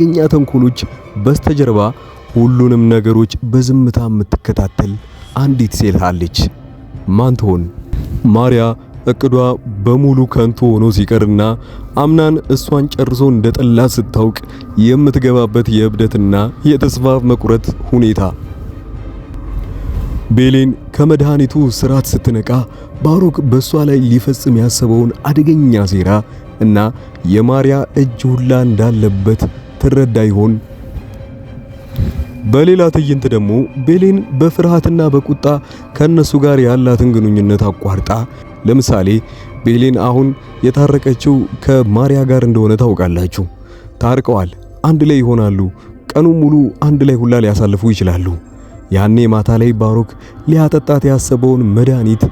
አደገኛ ተንኮሎች በስተጀርባ ሁሉንም ነገሮች በዝምታ የምትከታተል አንዲት ሴት አለች። ማን ትሆን? ማርያ እቅዷ በሙሉ ከንቱ ሆኖ ሲቀርና አምናን እሷን ጨርሶ እንደጠላት ስታውቅ የምትገባበት የእብደትና የተስፋ መቁረጥ ሁኔታ። ቤሌን ከመድኃኒቱ ስራት ስትነቃ ባሮክ በሷ ላይ ሊፈጽም ያሰበውን አደገኛ ሴራ እና የማርያ እጅ ሁላ እንዳለበት ትረዳ ይሆን? በሌላ ትዕይንት ደግሞ ቤሌን በፍርሃትና በቁጣ ከነሱ ጋር ያላትን ግንኙነት አቋርጣ፣ ለምሳሌ ቤሌን አሁን የታረቀችው ከማርያ ጋር እንደሆነ ታውቃላችሁ። ታርቀዋል፣ አንድ ላይ ይሆናሉ፣ ቀኑን ሙሉ አንድ ላይ ሁላ ሊያሳልፉ ይችላሉ። ያኔ ማታ ላይ ባሮክ ሊያጠጣት ያሰበውን መድኃኒት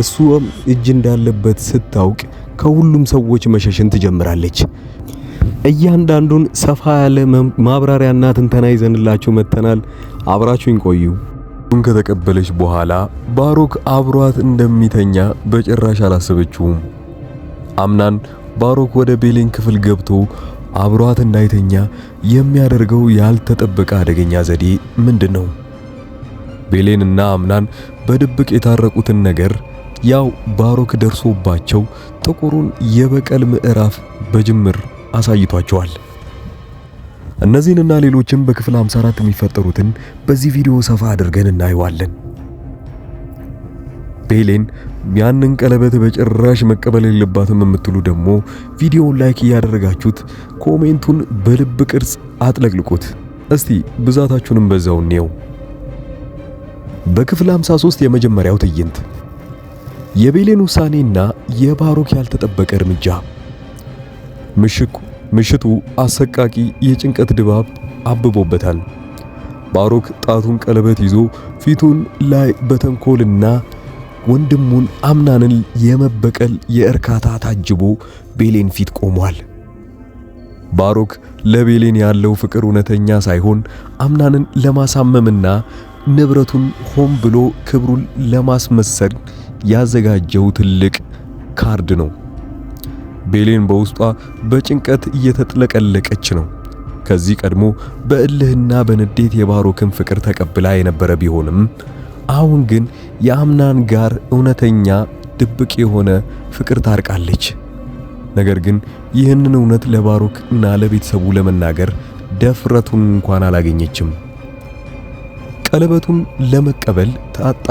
እሱም እጅ እንዳለበት ስታውቅ ከሁሉም ሰዎች መሸሽን ትጀምራለች። እያንዳንዱን ሰፋ ያለ ማብራሪያና ትንተና ይዘንላችሁ መተናል። አብራችሁን ቆዩ። ከተቀበለች በኋላ ባሮክ አብሯት እንደሚተኛ በጭራሽ አላሰበችውም። አምናን ባሮክ ወደ ቤሌን ክፍል ገብቶ አብሯት እንዳይተኛ የሚያደርገው ያልተጠበቀ አደገኛ ዘዴ ምንድነው? ቤሌንና አምናን በድብቅ የታረቁትን ነገር ያው ባሮክ ደርሶባቸው ጥቁሩን የበቀል ምዕራፍ በጅምር አሳይቷቸዋል። እነዚህንና ሌሎችም በክፍል 54 የሚፈጠሩትን በዚህ ቪዲዮ ሰፋ አድርገን እናየዋለን። ቤሌን ያንን ቀለበት በጭራሽ መቀበል የለባትም የምትሉ ደግሞ ቪዲዮውን ላይክ እያደረጋችሁት ኮሜንቱን በልብ ቅርጽ አጥለቅልቁት። እስቲ ብዛታችሁንም በዛው እንየው። በክፍል 53 የመጀመሪያው ትዕይንት የቤሌን ውሳኔና የባሮክ ያልተጠበቀ እርምጃ። ምሽቱ አሰቃቂ የጭንቀት ድባብ አብቦበታል። ባሮክ ጣቱን ቀለበት ይዞ ፊቱን ላይ በተንኮልና ወንድሙን አምናንን የመበቀል የእርካታ ታጅቦ ቤሌን ፊት ቆሟል። ባሮክ ለቤሌን ያለው ፍቅር እውነተኛ ሳይሆን አምናንን ለማሳመምና ንብረቱን ሆን ብሎ ክብሩን ለማስመሰል ያዘጋጀው ትልቅ ካርድ ነው። ቤሌን በውስጧ በጭንቀት እየተጥለቀለቀች ነው። ከዚህ ቀድሞ በእልህና በንዴት የባሮክን ፍቅር ተቀብላ የነበረ ቢሆንም አሁን ግን የአምናን ጋር እውነተኛ ድብቅ የሆነ ፍቅር ታርቃለች። ነገር ግን ይህንን እውነት ለባሮክ እና ለቤተሰቡ ለመናገር ደፍረቱን እንኳን አላገኘችም። ቀለበቱን ለመቀበል ታጣ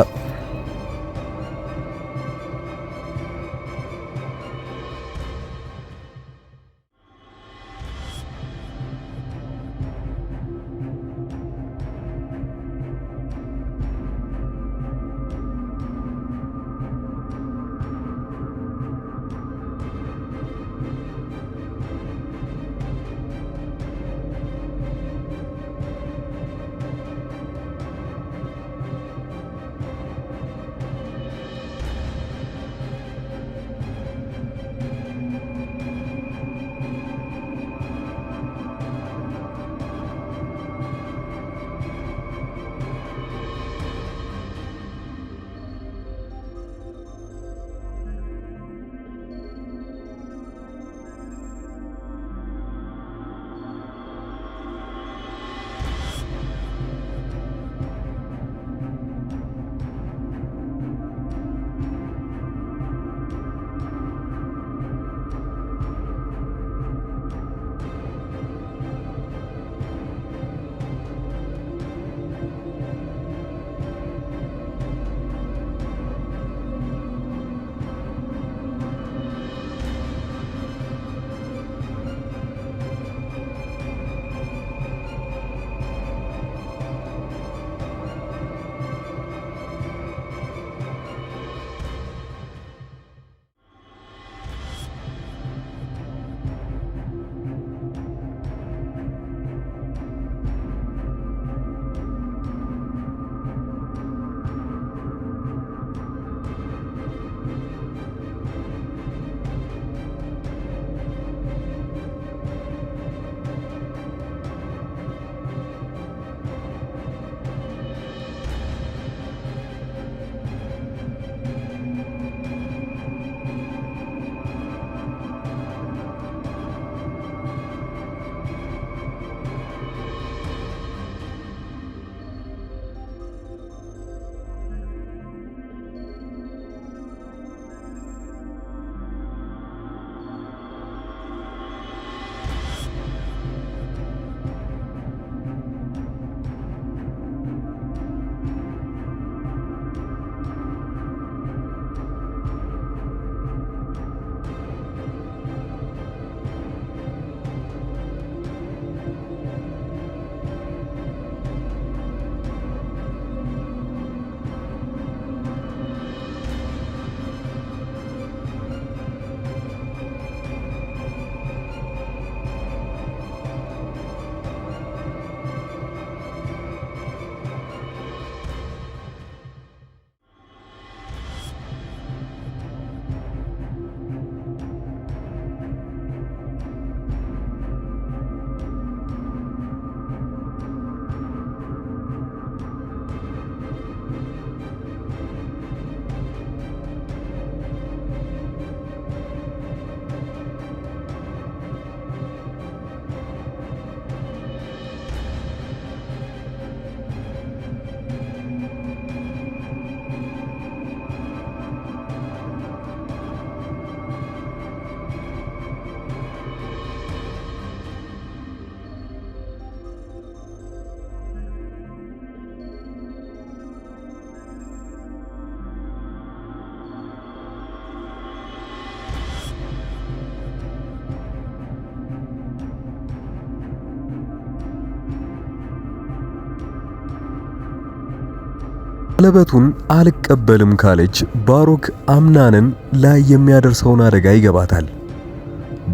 ቀለበቱን አልቀበልም ካለች ባሮክ አምናንን ላይ የሚያደርሰውን አደጋ ይገባታል።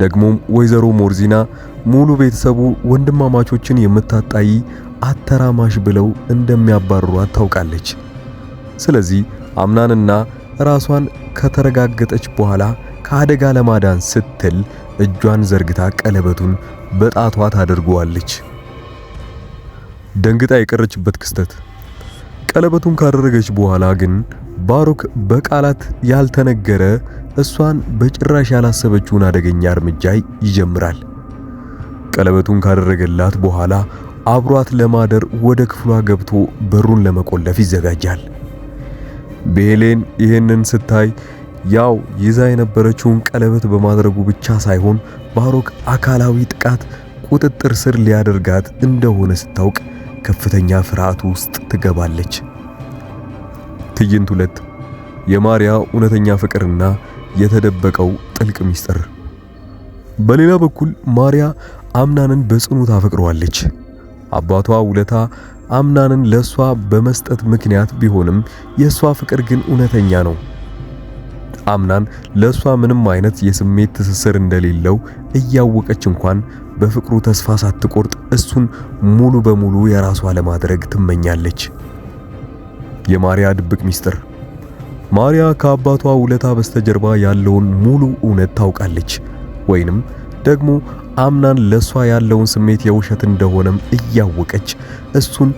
ደግሞም ወይዘሮ ሞርዚና ሙሉ ቤተሰቡ ወንድማማቾችን የምታጣይ አተራማሽ ብለው እንደሚያባርሯት ታውቃለች። ስለዚህ አምናንና ራሷን ከተረጋገጠች በኋላ ከአደጋ ለማዳን ስትል እጇን ዘርግታ ቀለበቱን በጣቷ ታደርገዋለች። ደንግጣ የቀረችበት ክስተት። ቀለበቱን ካደረገች በኋላ ግን ባሮክ በቃላት ያልተነገረ እሷን በጭራሽ ያላሰበችውን አደገኛ እርምጃ ይጀምራል። ቀለበቱን ካደረገላት በኋላ አብሯት ለማደር ወደ ክፍሏ ገብቶ በሩን ለመቆለፍ ይዘጋጃል። ቤሌን ይህንን ስታይ ያው ይዛ የነበረችውን ቀለበት በማድረጉ ብቻ ሳይሆን ባሮክ አካላዊ ጥቃት ቁጥጥር ስር ሊያደርጋት እንደሆነ ስታውቅ ከፍተኛ ፍርሃት ውስጥ ትገባለች። ትዕይንት 2 የማሪያ እውነተኛ ፍቅርና የተደበቀው ጥልቅ ሚስጥር። በሌላ በኩል ማሪያ አምናንን በጽኑ ታፈቅረዋለች። አባቷ ውለታ አምናንን ለሷ በመስጠት ምክንያት ቢሆንም የሷ ፍቅር ግን እውነተኛ ነው። አምናን ለሷ ምንም አይነት የስሜት ትስስር እንደሌለው እያወቀች እንኳን በፍቅሩ ተስፋ ሳትቆርጥ እሱን ሙሉ በሙሉ የራሷ ለማድረግ ትመኛለች። የማሪያ ድብቅ ሚስጥር። ማሪያ ከአባቷ ውለታ በስተጀርባ ያለውን ሙሉ እውነት ታውቃለች። ወይንም ደግሞ አምናን ለሷ ያለውን ስሜት የውሸት እንደሆነም እያወቀች እሱን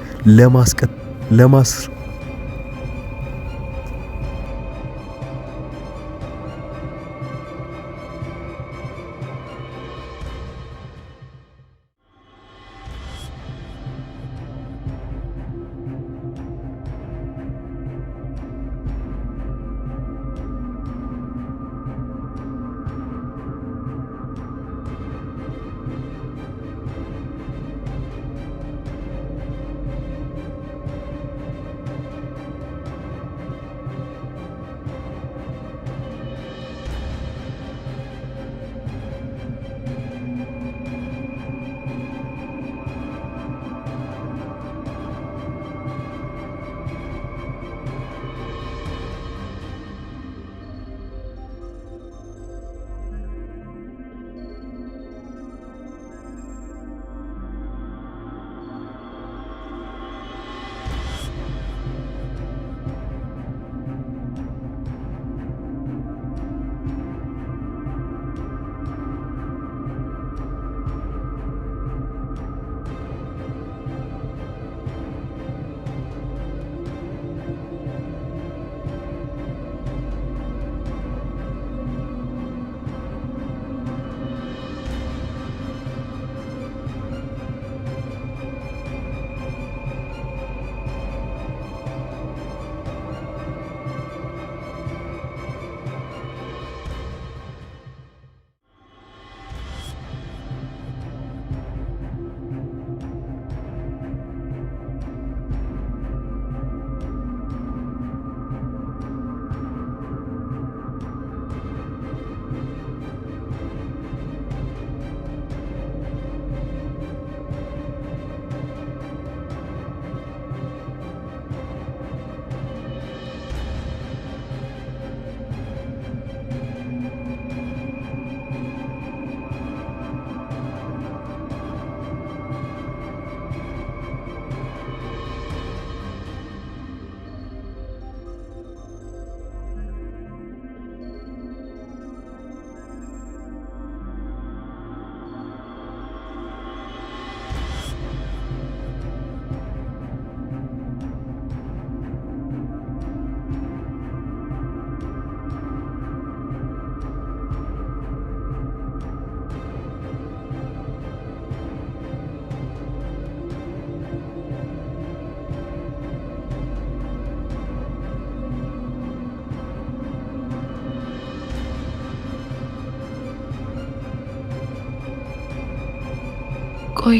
ቆይ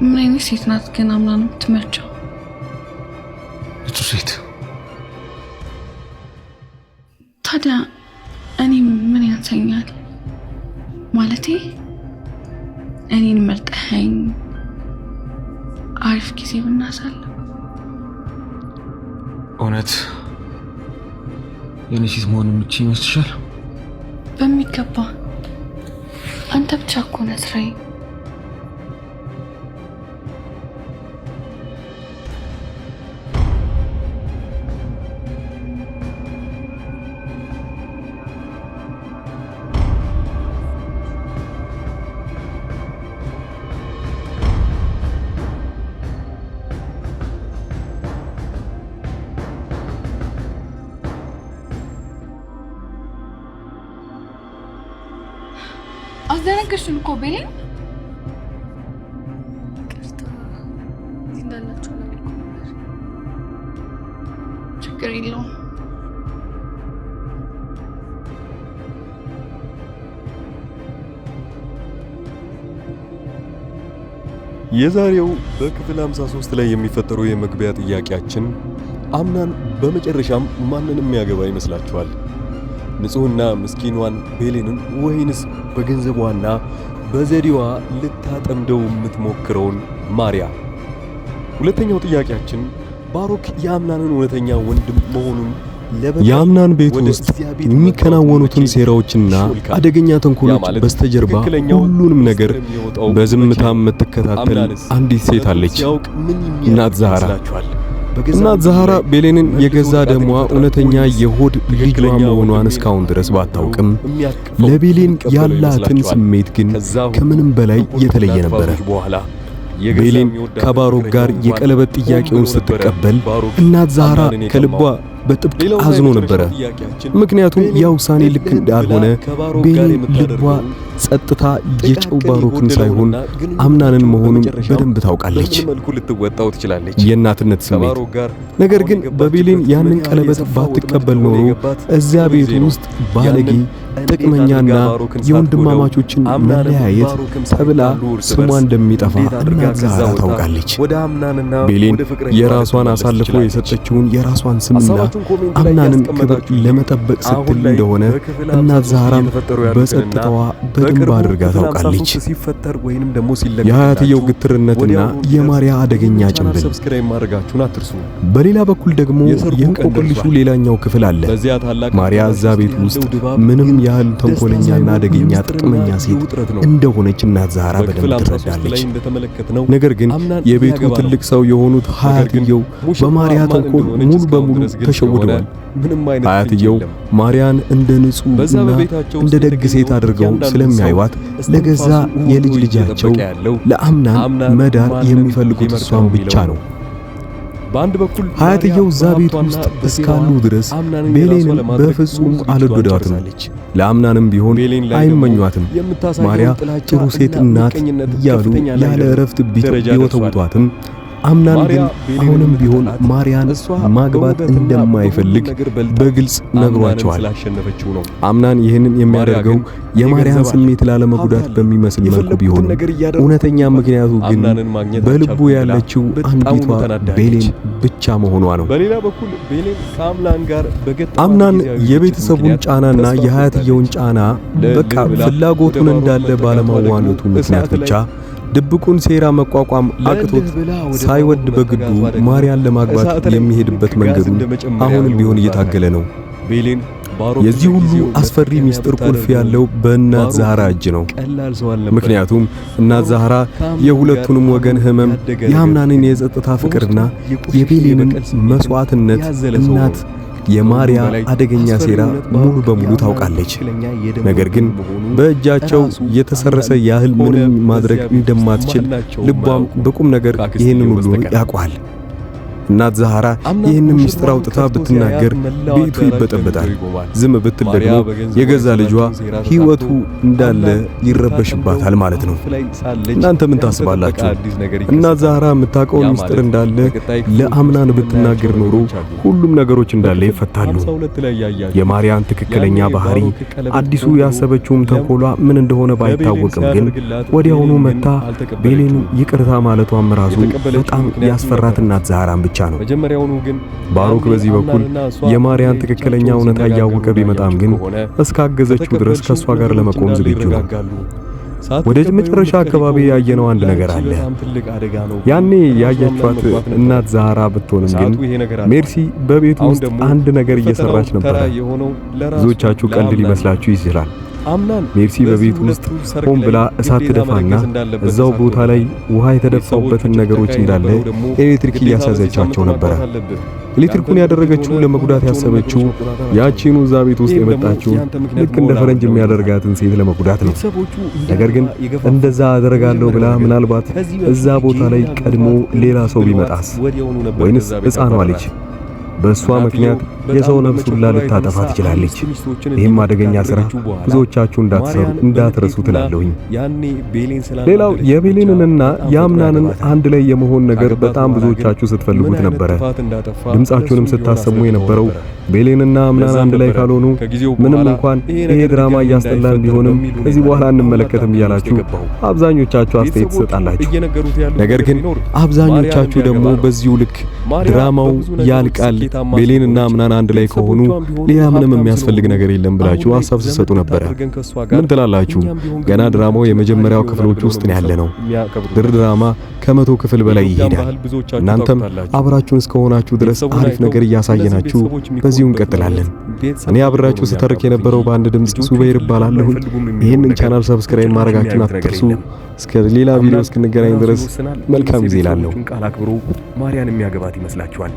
ምን አይነት ሴት ናት ግን አምናን የምትመቸው? እቱ ሴት ታዲያ እኔ ምን ያንሰኛል? ማለቴ እኔን መርጠኸኝ አሪፍ ጊዜ ብናሳልፍ እውነት የኔ ሴት መሆን የምትችይ ይመስልሻል? በሚገባ አንተ ብቻ እኮ ነህ ስራዬ። አስደነገጥሽን እኮ ቤሌን። ችግር የለውም። የዛሬው በክፍል 53 ላይ የሚፈጠረው የመግቢያ ጥያቄያችን አምናን በመጨረሻም ማንንም ያገባ ይመስላችኋል? ንጹህና ምስኪኗን ቤሌንን ወይንስ በገንዘቧና በዘዴዋ ልታጠምደው የምትሞክረውን ማሪያ? ሁለተኛው ጥያቄያችን ባሮክ የአምናንን እውነተኛ ወንድም መሆኑን የአምናን ቤት ውስጥ የሚከናወኑትን ሴራዎችና አደገኛ ተንኮሎች በስተጀርባ ሁሉንም ነገር በዝምታ የምትከታተል አንዲት ሴት አለች፣ እናት ዛህራ። እናት ዛህራ ቤሌንን የገዛ ደሟ እውነተኛ የሆድ ልጇ መሆኗን እስካሁን ድረስ ባታውቅም ለቤሌን ያላትን ስሜት ግን ከምንም በላይ የተለየ ነበር። ቤሌን ከባሮክ ጋር የቀለበት ጥያቄውን ስትቀበል እናት ዛህራ ከልቧ በጥብቅ አዝኖ ነበር። ምክንያቱም ያ ውሳኔ ልክ እንዳልሆነ ቤሌን ልቧ ጸጥታ የጨው ባሮክን ሳይሆን አምናንን መሆኑን በደንብ ታውቃለች፣ የእናትነት ስሜት። ነገር ግን በቤሌን ያንን ቀለበት ባትቀበል ኖሮ እዚያ ቤት ውስጥ ባለጌ፣ ጥቅመኛና የወንድማማቾችን መለያየት ተብላ ስሟ እንደሚጠፋ እናት ዛህራ ታውቃለች። ቤሌን የራሷን አሳልፎ የሰጠችውን የራሷን ስምና አምናንን ክብር ለመጠበቅ ስትል እንደሆነ እናት ዛህራም በጸጥታዋ በደንብ አድርጋ ታውቃለች። የሀያትየው ግትርነትና የማሪያ አደገኛ ጭንብል። በሌላ በኩል ደግሞ የእንቆቅልሹ ሌላኛው ክፍል አለ። ማሪያ እዛ ቤት ውስጥ ምንም ያህል ተንኮለኛና አደገኛ ጥቅመኛ ሴት እንደሆነች እናት ዛህራ በደንብ ትረዳለች። ነገር ግን የቤቱ ትልቅ ሰው የሆኑት ሀያትየው በማሪያ ተንኮል ሙሉ በሙሉ ተሸውደዋል። ሀያትየው ማሪያን እንደ ንጹህና እንደ ደግ ሴት አድርገው ስለሚያዩዋት ለገዛ የልጅ ልጃቸው ለአምናን መዳር የሚፈልጉት እሷን ብቻ ነው። ሀያትየው እዛ ቤት ውስጥ እስካሉ ድረስ ቤሌንን በፍጹም አልወደዷትም። ለአምናንም ቢሆን አይመኟትም። ማሪያ ጥሩ ሴት እናት እያሉ ያለ እረፍት ቢወተውቷትም አምናን ግን አሁንም ቢሆን ማሪያን ማግባት እንደማይፈልግ በግልጽ ነግሯቸዋል። አምናን ይህንን የሚያደርገው የማሪያን ስሜት ላለመጉዳት በሚመስል መልኩ ቢሆንም እውነተኛ ምክንያቱ ግን በልቡ ያለችው አንዲቷ ቤሌን ብቻ መሆኗ ነው። አምናን የቤተሰቡን ጫናና የሀያትየውን ጫና በቃ ፍላጎቱን እንዳለ ባለማዋለቱ ምክንያት ብቻ ድብቁን ሴራ መቋቋም አቅቶት ሳይወድ በግዱ ማሪያን ለማግባት የሚሄድበት መንገዱ አሁንም ቢሆን እየታገለ ነው። የዚህ ሁሉ አስፈሪ ሚስጥር ቁልፍ ያለው በእናት ዛህራ እጅ ነው። ምክንያቱም እናት ዛህራ የሁለቱንም ወገን ሕመም፣ የአምናንን የጸጥታ ፍቅርና የቤሌንን መስዋዕትነት እናት የማሪያ አደገኛ ሴራ ሙሉ በሙሉ ታውቃለች። ነገር ግን በእጃቸው የተሰረሰ ያህል ምንም ማድረግ እንደማትችል ልቧም በቁም ነገር ይህንን ሁሉ ያውቃል። እናት ዛህራ ይህንን ምስጢር አውጥታ ብትናገር ቤቱ ይበጠበጣል። ዝም ብትል ደግሞ የገዛ ልጇ ሕይወቱ እንዳለ ይረበሽባታል ማለት ነው። እናንተ ምን ታስባላችሁ? እናት ዛህራ የምታውቀውን ምስጢር እንዳለ ለአምናን ብትናገር ኖሮ ሁሉም ነገሮች እንዳለ ይፈታሉ። የማሪያን ትክክለኛ ባህሪ፣ አዲሱ ያሰበችውም ተንኮሏ ምን እንደሆነ ባይታወቅም ግን ወዲያውኑ መታ ቤሌን ይቅርታ ማለቷም ራሱ በጣም ያስፈራት እናት ዛህራን ብቻ ነው። ባሮክ በዚህ በኩል የማሪያን ትክክለኛ እውነታ እያወቀ ቢመጣም ግን እስካገዘችው ድረስ ከሷ ጋር ለመቆም ዝግጁ ነው። ወደ መጨረሻ አካባቢ ያየነው አንድ ነገር አለ። ያኔ ያያችኋት እናት ዛራ ብትሆንም ግን ሜርሲ በቤቱ ውስጥ አንድ ነገር እየሰራች ነበር። ብዙዎቻችሁ ቀልድ ሊመስላችሁ ይችላል። ሜርሲ በቤቱ ውስጥ ሆን ብላ እሳት ትደፋና እዛው ቦታ ላይ ውሃ የተደፋውበትን ነገሮች እንዳለ ኤሌክትሪክ እያሳዘቻቸው ነበር። ኤሌክትሪኩን ያደረገችው ለመጉዳት ያሰበችው ያቺኑ እዛ ቤት ውስጥ የመጣችው ልክ እንደ ፈረንጅ የሚያደርጋትን ሴት ለመጉዳት ነው። ነገር ግን እንደዛ አደርጋለሁ ብላ ምናልባት እዛ ቦታ ላይ ቀድሞ ሌላ ሰው ቢመጣስ? ወይንስ ሕፃኗ ልጅ በእሷ ምክንያት የሰው ነፍስ ሁላ ልታጠፋ ትችላለች። ይህም አደገኛ ሥራ ብዙዎቻችሁ እንዳትረሱ ትላለሁኝ። ሌላው የቤሌንንና የአምናንን አንድ ላይ የመሆን ነገር በጣም ብዙዎቻችሁ ስትፈልጉት ነበረ። ድምጻችሁንም ስታሰሙ የነበረው ቤሌንና አምናን አንድ ላይ ካልሆኑ ምንም እንኳን ይሄ ድራማ እያስጠላን ቢሆንም ከዚህ በኋላ እንመለከትም እያላችሁ አብዛኞቻችሁ አስተያየት ትሰጣላችሁ። ነገር ግን አብዛኞቻችሁ ደግሞ በዚሁ ልክ ድራማው ያልቃል፣ ቤሌንና አምናን አንድ ላይ ከሆኑ ሌላ ምንም የሚያስፈልግ ነገር የለም ብላችሁ ሐሳብ ስትሰጡ ነበር። ምን ትላላችሁ? ገና ድራማው የመጀመሪያው ክፍሎች ውስጥ ነው ያለነው። ድራማ ከ100 ክፍል በላይ ይሄዳል። እናንተም አብራችሁን እስከሆናችሁ ድረስ አሪፍ ነገር እያሳየናችሁ በዚሁ እንቀጥላለን። እኔ አብራችሁ ስተርክ የነበረው በአንድ ድምጽ ሱበይር እባላለሁ። ይህንን ቻናል ሰብስክራይብ ማድረጋችሁን አትርሱ። እስከ ሌላ ቪዲዮ እስክንገናኝ ድረስ መልካም ጊዜ እላለሁ። ቃል አክብሮ ማርያን የሚያገባት ይመስላችኋል?